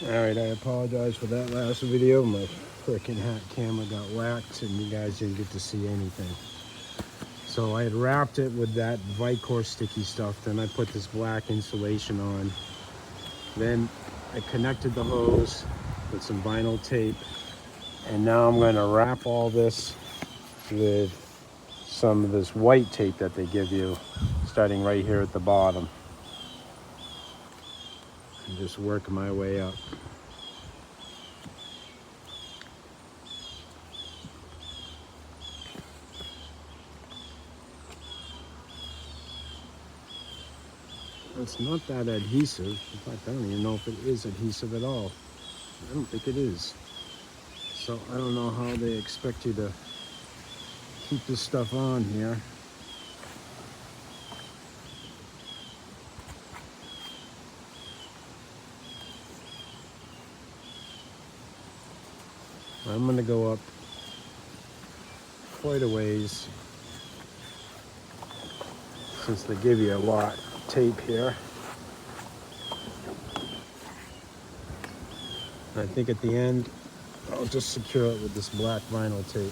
Alright, I apologize for that last video. My freaking hat camera got whacked and you guys didn't get to see anything. So I had wrapped it with that Vicor sticky stuff, then I put this black insulation on. Then I connected the hose with some vinyl tape, and now I'm going to wrap all this with some of this white tape that they give you, starting right here at the bottom, and just work my way up. It's not that adhesive. In fact, I don't even know if it is adhesive at all. I don't think it is. So I don't know how they expect you to keep this stuff on here. I'm gonna go up quite a ways since they give you a lot of tape here. And I think at the end, I'll just secure it with this black vinyl tape.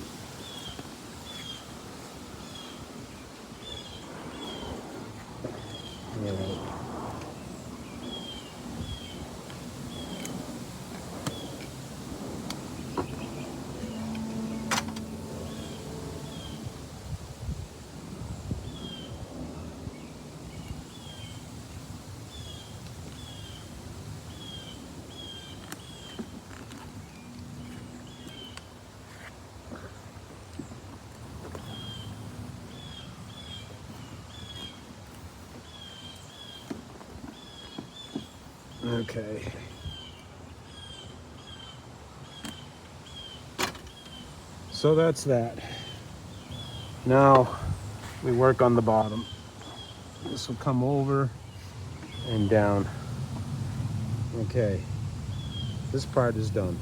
Alright. Okay. So that's that. Now we work on the bottom. This will come over and down. Okay. This part is done.